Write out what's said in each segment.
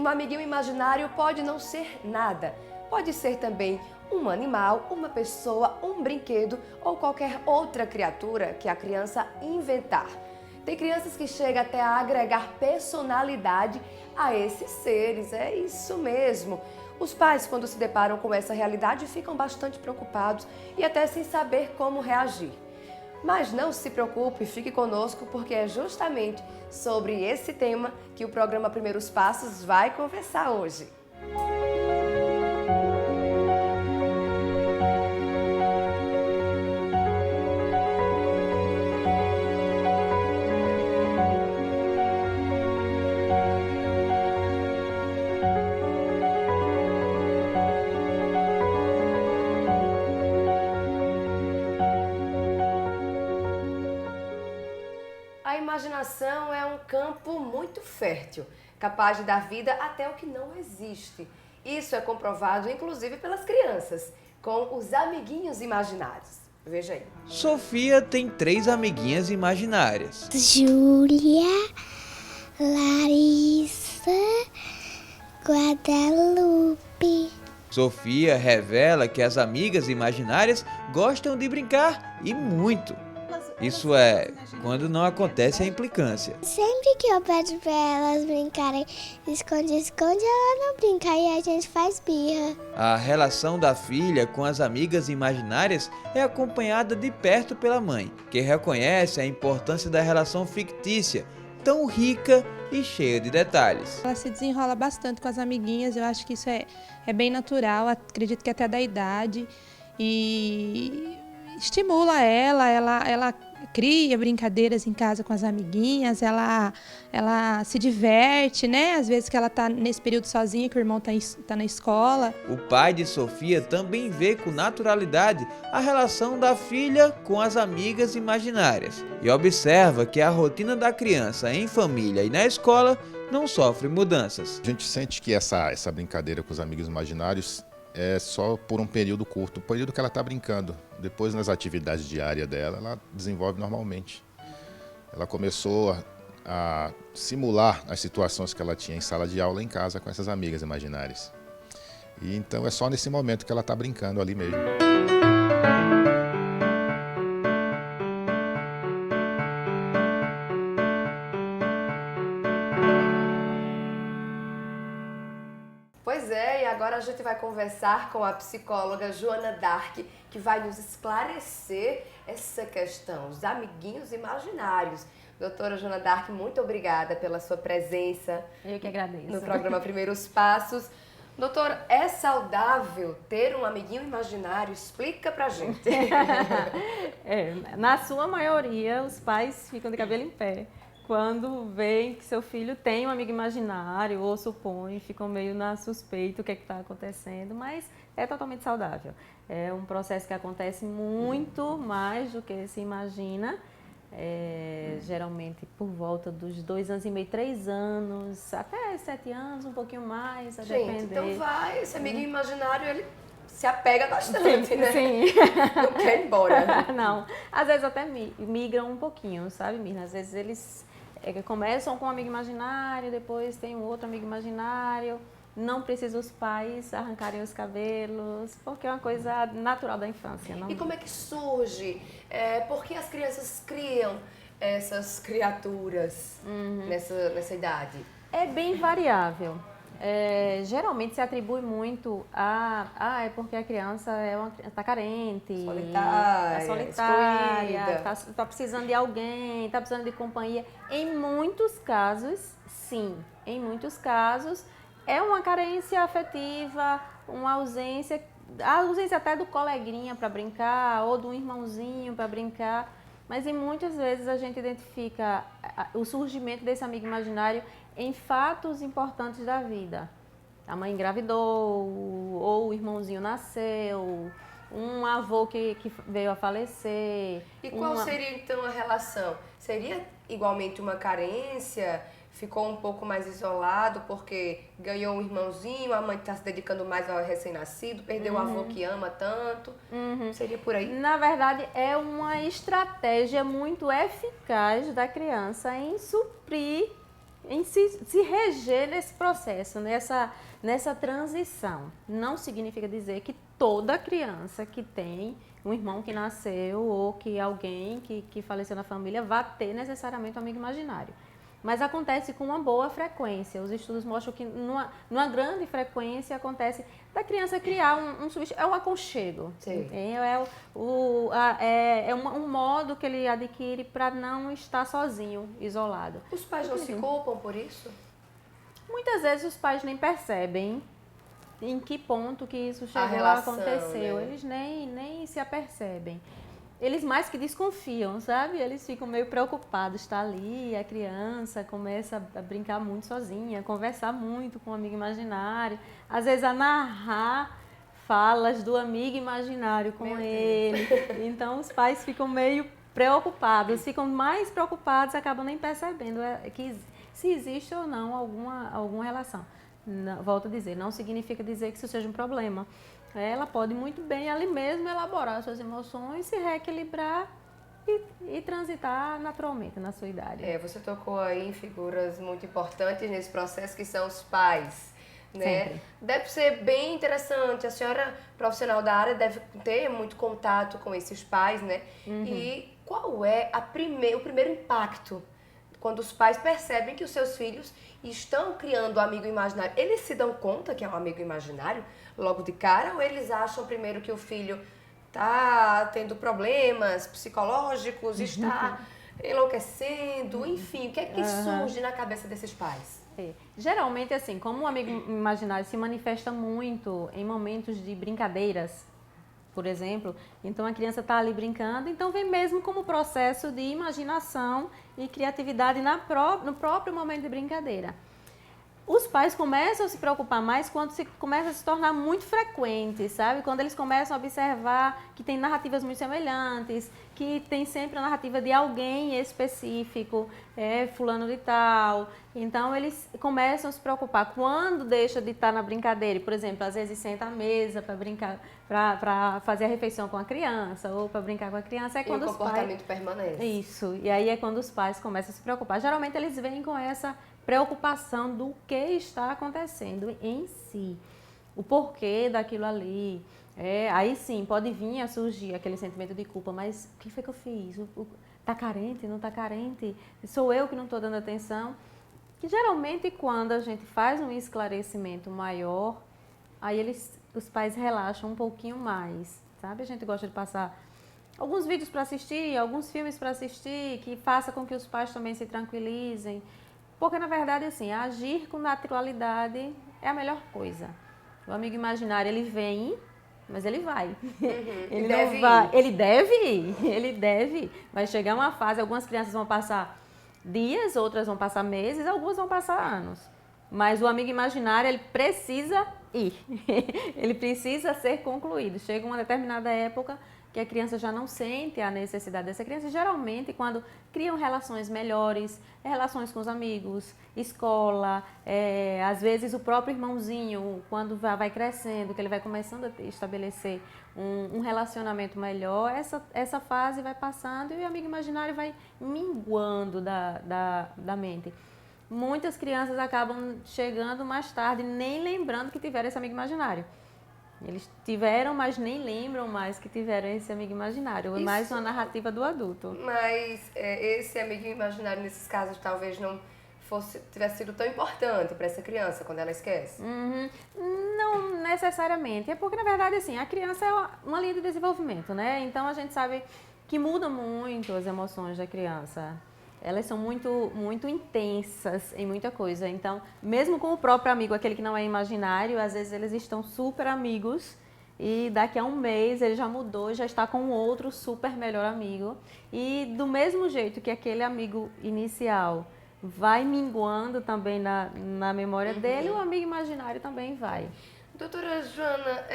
Um amiguinho imaginário pode não ser nada. Pode ser também um animal, uma pessoa, um brinquedo ou qualquer outra criatura que a criança inventar. Tem crianças que chegam até a agregar personalidade a esses seres, é isso mesmo. Os pais, quando se deparam com essa realidade, ficam bastante preocupados e até sem saber como reagir. Mas não se preocupe, fique conosco, porque é justamente sobre esse tema que o programa Primeiros Passos vai conversar hoje. A imaginação é um campo muito fértil, capaz de dar vida até o que não existe. Isso é comprovado, inclusive, pelas crianças, com os amiguinhos imaginários. Veja aí. Sofia tem 3 amiguinhas imaginárias. Júlia, Larissa, Guadalupe. Sofia revela que as amigas imaginárias gostam de brincar e muito. Isso é, quando não acontece a implicância. Sempre que eu peço pra elas brincarem esconde-esconde, ela não brinca e a gente faz birra. A relação da filha com as amigas imaginárias é acompanhada de perto pela mãe, que reconhece a importância da relação fictícia, tão rica e cheia de detalhes. Ela se desenrola bastante com as amiguinhas, eu acho que isso é bem natural, acredito que até da idade, e estimula ela cria brincadeiras em casa com as amiguinhas, ela se diverte, né? Às vezes que ela tá nesse período sozinha, que o irmão tá na escola. O pai de Sofia também vê com naturalidade a relação da filha com as amigas imaginárias e observa que a rotina da criança em família e na escola não sofre mudanças. A gente sente que essa brincadeira com os amigos imaginários é só por um período curto, o período que ela está brincando. Depois, nas atividades diárias dela, ela desenvolve normalmente. Ela começou a simular as situações que ela tinha em sala de aula em casa com essas amigas imaginárias. E então é só nesse momento que ela está brincando ali mesmo. Pois é, e agora a gente vai conversar com a psicóloga Joana Dark, que vai nos esclarecer essa questão, os amiguinhos imaginários. Doutora Joana Dark, muito obrigada pela sua presença. Eu que agradeço. No programa Primeiros Passos. Doutora, é saudável ter um amiguinho imaginário? Explica pra gente. Na sua maioria, os pais ficam de cabelo em pé quando veem que seu filho tem um amigo imaginário ou supõe, ficam meio na suspeita o que está acontecendo, mas é totalmente saudável. É um processo que acontece muito mais do que se imagina, geralmente por volta dos 2 anos e meio, 3 anos, até 7 anos, um pouquinho mais, a depender. Então esse amiguinho imaginário, ele se apega bastante, né? Sim. Não quer ir embora. Não, às vezes até migram um pouquinho, sabe, Mirna? Às vezes eles começam com um amigo imaginário, depois tem um outro amigo imaginário. Não precisa os pais arrancarem os cabelos, porque é uma coisa natural da infância. Não... E como é que surge? Por que as crianças criam essas criaturas nessa idade? É bem variável. Geralmente se atribui muito é porque a criança está carente, solitária, está precisando de alguém, está precisando de companhia. Em muitos casos, sim. Em muitos casos, é uma carência afetiva, uma ausência, a ausência até do coleguinha para brincar, ou do irmãozinho para brincar. Mas muitas vezes a gente identifica o surgimento desse amigo imaginário em fatos importantes da vida. A mãe engravidou, ou o irmãozinho nasceu, um avô que veio a falecer. E qual seria então a relação? Seria igualmente uma carência? Ficou um pouco mais isolado porque ganhou um irmãozinho, a mãe está se dedicando mais ao recém-nascido, perdeu o avô que ama tanto. Seria por aí? Na verdade, é uma estratégia muito eficaz da criança em suprir em se reger nesse processo, nessa transição. Não significa dizer que toda criança que tem um irmão que nasceu ou que alguém que faleceu na família vá ter necessariamente um amigo imaginário. Mas acontece com uma boa frequência. Os estudos mostram que numa grande frequência acontece da criança criar um substituto. É um aconchego. Sim. É um modo que ele adquire para não estar sozinho, isolado. Os pais não se culpam por isso? Muitas vezes os pais nem percebem em que ponto que isso chegou a relação, aconteceu. né? Eles nem se apercebem. Eles mais que desconfiam, sabe? Eles ficam meio preocupados. Está ali, a criança começa a brincar muito sozinha, conversar muito com o amigo imaginário, às vezes a narrar falas do amigo imaginário com ele. Então os pais ficam meio preocupados, ficam mais preocupados, acabam nem percebendo que se existe ou não alguma relação. Não, volto a dizer, não significa dizer que isso seja um problema. Ela pode muito bem ali mesmo elaborar suas emoções, se reequilibrar e transitar naturalmente na sua idade. Você tocou aí em figuras muito importantes nesse processo, que são os pais, né? Sempre. Deve ser bem interessante. A senhora, profissional da área, deve ter muito contato com esses pais, né? E qual é o primeiro impacto quando os pais percebem que os seus filhos estão criando um amigo imaginário? Eles se dão conta que é um amigo imaginário logo de cara, ou eles acham primeiro que o filho está tendo problemas psicológicos, está enlouquecendo, enfim, o que é que surge na cabeça desses pais? Geralmente, assim, como o amigo imaginário se manifesta muito em momentos de brincadeiras, por exemplo, então a criança está ali brincando, então vem mesmo como processo de imaginação e criatividade no próprio momento de brincadeira. Os pais começam a se preocupar mais quando começa a se tornar muito frequente, sabe? Quando eles começam a observar que tem narrativas muito semelhantes, que tem sempre a narrativa de alguém específico, fulano de tal. Então, eles começam a se preocupar. Quando deixa de estar na brincadeira, por exemplo, às vezes senta à mesa para brincar, para fazer a refeição com a criança ou para brincar com a criança, é quando o os pais... comportamento permanece. Isso, e aí é quando os pais começam a se preocupar. Geralmente, eles vêm com essa preocupação do que está acontecendo em si, o porquê daquilo ali. Aí sim, pode vir a surgir aquele sentimento de culpa, mas o que foi que eu fiz? Tá carente, não tá carente? Sou eu que não estou dando atenção? Que geralmente quando a gente faz um esclarecimento maior, aí os pais relaxam um pouquinho mais, sabe? A gente gosta de passar alguns vídeos para assistir, alguns filmes para assistir, que faça com que os pais também se tranquilizem. Porque, na verdade, assim, agir com naturalidade é a melhor coisa. O amigo imaginário, ele vem, mas ele vai. Ele não vai. Ele deve ir. Vai chegar uma fase, algumas crianças vão passar dias, outras vão passar meses, algumas vão passar anos. Mas o amigo imaginário, ele precisa ir. Ele precisa ser concluído. Chega uma determinada época que a criança já não sente a necessidade dessa criança. Geralmente, quando criam relações melhores, relações com os amigos, escola, às vezes o próprio irmãozinho, quando vai crescendo, que ele vai começando a estabelecer um relacionamento melhor, essa fase vai passando e o amigo imaginário vai minguando da mente. Muitas crianças acabam chegando mais tarde, nem lembrando que tiveram esse amigo imaginário. Eles tiveram, mas nem lembram mais que tiveram esse amigo imaginário. É mais uma narrativa do adulto. Mas esse amigo imaginário, nesses casos, talvez não tivesse sido tão importante para essa criança quando ela esquece? Não necessariamente. É porque, na verdade, assim, a criança é uma linha de desenvolvimento, né? Então, a gente sabe que muda muito as emoções da criança. Elas são muito, muito intensas em muita coisa. Então, mesmo com o próprio amigo, aquele que não é imaginário, às vezes eles estão super amigos e daqui a um mês ele já mudou e já está com outro super melhor amigo. E do mesmo jeito que aquele amigo inicial vai minguando também na memória dele, o amigo imaginário também vai. Doutora Joana,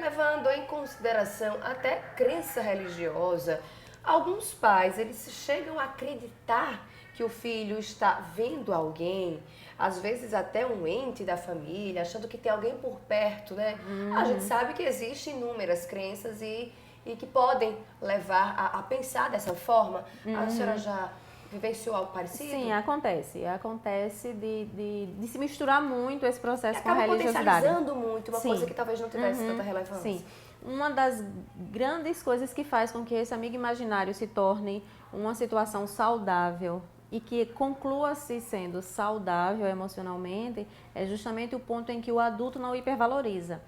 levando em consideração até crença religiosa, alguns pais, eles chegam a acreditar que o filho está vendo alguém, às vezes até um ente da família, achando que tem alguém por perto, né? A gente sabe que existem inúmeras crenças e que podem levar a pensar dessa forma. A senhora já vivenciou algo parecido? Sim, acontece. Acontece de se misturar muito esse processo com a Acaba religiosidade. potencializando muito uma Sim. coisa que talvez não tivesse tanta relevância. Sim. Uma das grandes coisas que faz com que esse amigo imaginário se torne uma situação saudável e que conclua-se sendo saudável emocionalmente é justamente o ponto em que o adulto não hipervaloriza.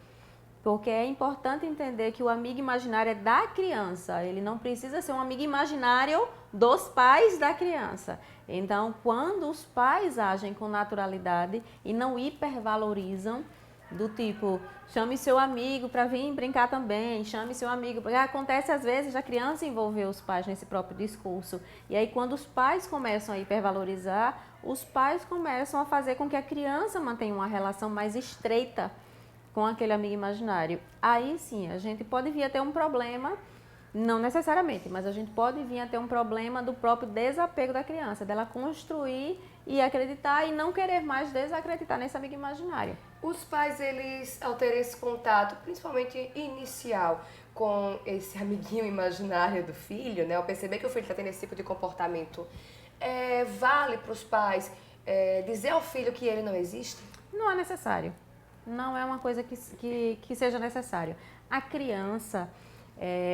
Porque é importante entender que o amigo imaginário é da criança, ele não precisa ser um amigo imaginário dos pais da criança. Então, quando os pais agem com naturalidade e não hipervalorizam, do tipo, chame seu amigo para vir brincar também, chame seu amigo. Porque acontece às vezes a criança envolver os pais nesse próprio discurso. E aí quando os pais começam a hipervalorizar, os pais começam a fazer com que a criança mantenha uma relação mais estreita com aquele amigo imaginário. Aí sim, a gente pode vir a ter um problema, não necessariamente, mas a gente pode vir a ter um problema do próprio desapego da criança, dela construir e acreditar e não querer mais desacreditar nesse amigo imaginário. Os pais, eles, ao ter esse contato, principalmente inicial, com esse amiguinho imaginário do filho, né, ao perceber que o filho está tendo esse tipo de comportamento, vale para os pais dizer ao filho que ele não existe? Não é necessário. Não é uma coisa que seja necessário. A criança,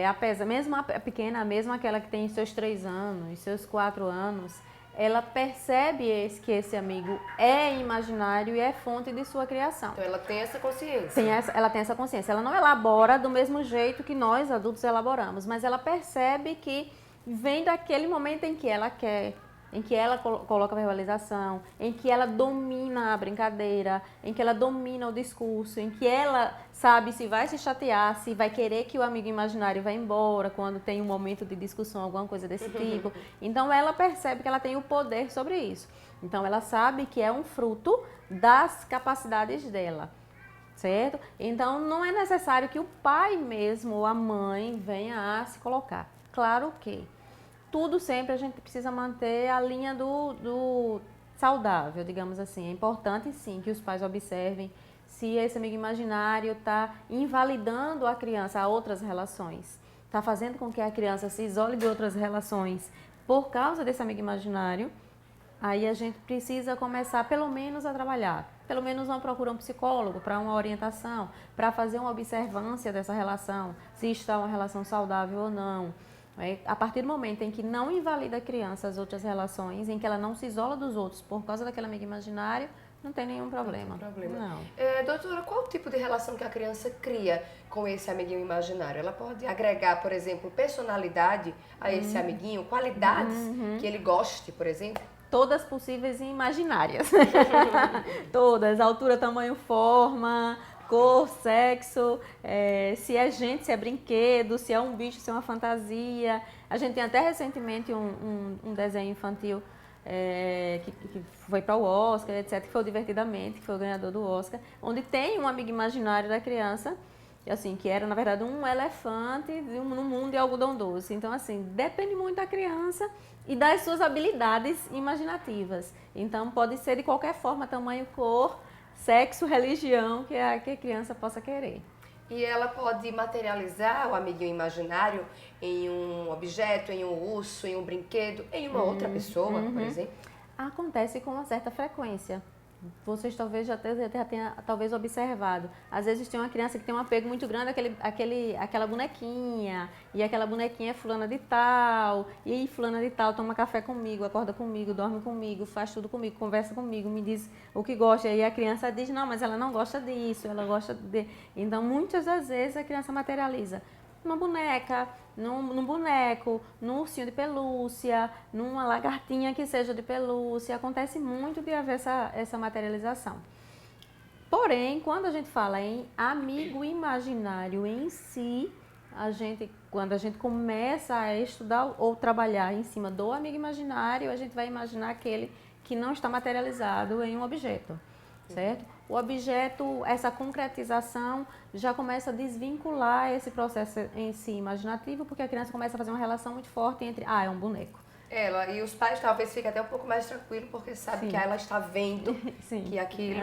apesar, mesmo a pequena, mesmo aquela que tem seus 3 anos, seus 4 anos, ela percebe que esse amigo é imaginário e é fonte de sua criação. Então ela tem essa consciência. Ela tem essa consciência. Ela não elabora do mesmo jeito que nós, adultos, elaboramos, mas ela percebe que vem daquele momento em que ela quer, em que ela coloca a verbalização, em que ela domina a brincadeira, em que ela domina o discurso, em que ela sabe se vai se chatear, se vai querer que o amigo imaginário vá embora quando tem um momento de discussão, alguma coisa desse tipo. Então ela percebe que ela tem o poder sobre isso. Então ela sabe que é um fruto das capacidades dela, certo? Então não é necessário que o pai mesmo ou a mãe venha a se colocar. Claro que tudo sempre a gente precisa manter a linha do saudável, digamos assim. É importante, sim, que os pais observem se esse amigo imaginário está invalidando a criança a outras relações, está fazendo com que a criança se isole de outras relações por causa desse amigo imaginário. Aí a gente precisa começar, pelo menos, a trabalhar. Pelo menos uma procura um psicólogo para uma orientação, para fazer uma observância dessa relação, se está uma relação saudável ou não. A partir do momento em que não invalida a criança as outras relações, em que ela não se isola dos outros por causa daquele amigo imaginário, não tem nenhum problema. Não tem problema. Não. Doutora, qual o tipo de relação que a criança cria com esse amiguinho imaginário? Ela pode agregar, por exemplo, personalidade a esse amiguinho, qualidades que ele goste, por exemplo? Todas possíveis e imaginárias. Todas, altura, tamanho, forma, cor, sexo, se é gente, se é brinquedo, se é um bicho, se é uma fantasia. A gente tem até recentemente um desenho infantil que foi para o Oscar, etc., que foi o Divertidamente, que foi o ganhador do Oscar, onde tem um amigo imaginário da criança, assim, que era, na verdade, um elefante no mundo de algodão doce. Então, assim, depende muito da criança e das suas habilidades imaginativas. Então, pode ser de qualquer forma, tamanho, cor, sexo, religião que a criança possa querer. E ela pode materializar o amiguinho imaginário em um objeto, em um urso, em um brinquedo, em uma outra pessoa, por exemplo? Acontece com uma certa frequência. Vocês talvez já tenham talvez observado. Às vezes tem uma criança que tem um apego muito grande àquela bonequinha, e aquela bonequinha é fulana de tal, e aí fulana de tal toma café comigo, acorda comigo, dorme comigo, faz tudo comigo, conversa comigo, me diz o que gosta. E aí a criança diz, não, mas ela não gosta disso, ela gosta de... Então, muitas das vezes a criança materializa numa boneca, num boneco, num ursinho de pelúcia, numa lagartinha que seja de pelúcia. Acontece muito de haver essa materialização. Porém, quando a gente fala em amigo imaginário em si, quando a gente começa a estudar ou trabalhar em cima do amigo imaginário, a gente vai imaginar aquele que não está materializado em um objeto, certo? O objeto, essa concretização, já começa a desvincular esse processo em si imaginativo, porque a criança começa a fazer uma relação muito forte entre, é um boneco. Ela, e os pais talvez fiquem até um pouco mais tranquilos, porque sabe que ela está vendo que aquilo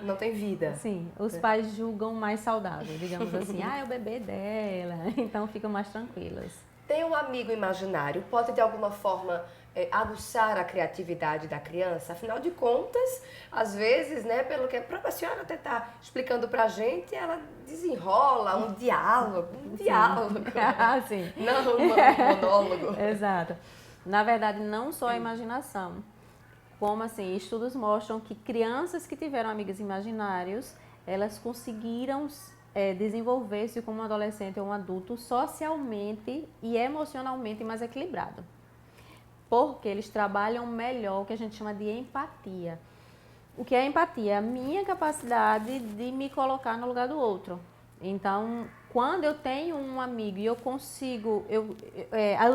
não tem vida. Sim, os pais julgam mais saudável, digamos assim, é o bebê dela, então ficam mais tranquilas. Ter um amigo imaginário pode de alguma forma aguçar a criatividade da criança? Afinal de contas, às vezes, né, pelo que a própria senhora até está explicando pra gente, ela desenrola um diálogo. Ah, sim. Não um monólogo. Exato. Na verdade, não só a imaginação, como assim, estudos mostram que crianças que tiveram amigos imaginários, elas conseguiram desenvolver-se como um adolescente ou um adulto socialmente e emocionalmente mais equilibrado. Porque eles trabalham melhor o que a gente chama de empatia. O que é empatia? É a minha capacidade de me colocar no lugar do outro. Então, quando eu tenho um amigo e eu consigo...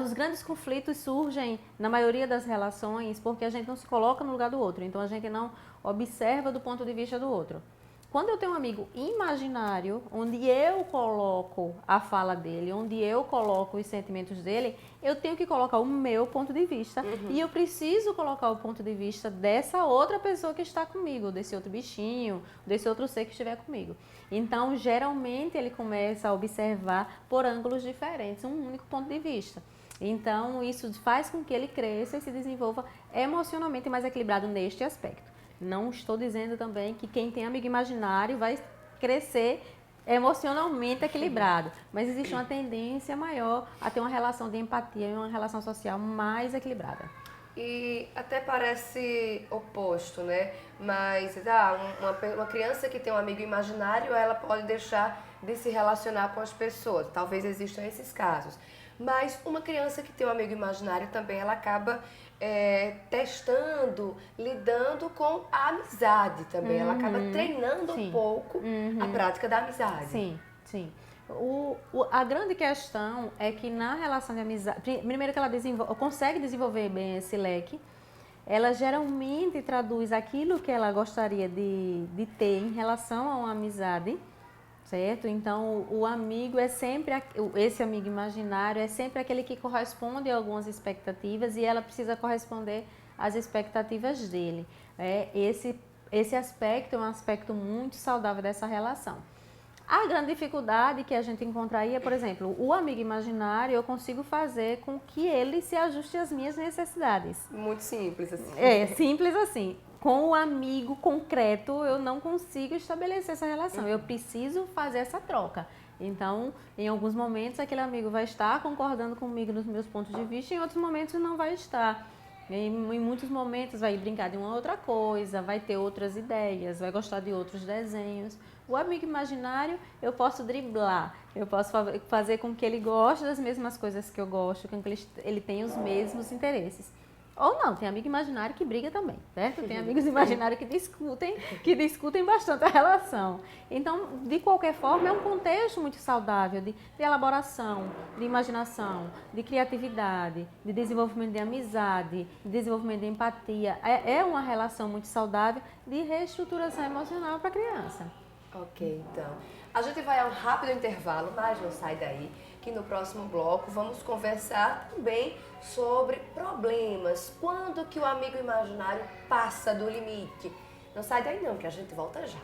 os grandes conflitos surgem na maioria das relações porque a gente não se coloca no lugar do outro. Então, a gente não observa do ponto de vista do outro. Quando eu tenho um amigo imaginário, onde eu coloco a fala dele, onde eu coloco os sentimentos dele, eu tenho que colocar o meu ponto de vista. E eu preciso colocar o ponto de vista dessa outra pessoa que está comigo, desse outro bichinho, desse outro ser que estiver comigo. Então, geralmente, ele começa a observar por ângulos diferentes, um único ponto de vista. Então, isso faz com que ele cresça e se desenvolva emocionalmente mais equilibrado neste aspecto. Não estou dizendo também que quem tem amigo imaginário vai crescer emocionalmente equilibrado, mas existe uma tendência maior a ter uma relação de empatia e uma relação social mais equilibrada. E até parece oposto, né? Mas uma criança que tem um amigo imaginário, ela pode deixar de se relacionar com as pessoas. Talvez existam esses casos. Mas uma criança que tem um amigo imaginário também, ela acaba testando, lidando com a amizade também. Ela acaba treinando um pouco a prática da amizade. Sim, sim. A grande questão é que na relação de amizade, primeiro que ela consegue desenvolver bem esse leque, ela geralmente traduz aquilo que ela gostaria de ter em relação a uma amizade, certo? Então, o amigo é sempre, esse amigo imaginário é sempre aquele que corresponde a algumas expectativas e ela precisa corresponder às expectativas dele. Esse aspecto é um aspecto muito saudável dessa relação. A grande dificuldade que a gente encontraria, por exemplo, o amigo imaginário, eu consigo fazer com que ele se ajuste às minhas necessidades. Muito simples assim. Simples assim. Com o amigo concreto, eu não consigo estabelecer essa relação. Eu preciso fazer essa troca. Então, em alguns momentos, aquele amigo vai estar concordando comigo nos meus pontos de vista, em outros momentos não vai estar. Em muitos momentos vai brincar de uma outra coisa, vai ter outras ideias, vai gostar de outros desenhos. O amigo imaginário eu posso driblar, eu posso fazer com que ele goste das mesmas coisas que eu gosto, com que ele tenha os mesmos interesses. Ou não, tem amigo imaginário que briga também, certo? Tem amigos imaginários que discutem bastante a relação. Então, de qualquer forma, é um contexto muito saudável de elaboração, de imaginação, de criatividade, de desenvolvimento de amizade, de desenvolvimento de empatia. É uma relação muito saudável de reestruturação emocional para a criança. Ok, então. A gente vai a um rápido intervalo, mas não sai daí, que no próximo bloco vamos conversar também sobre problemas. Quando que o amigo imaginário passa do limite? Não sai daí não, que a gente volta já.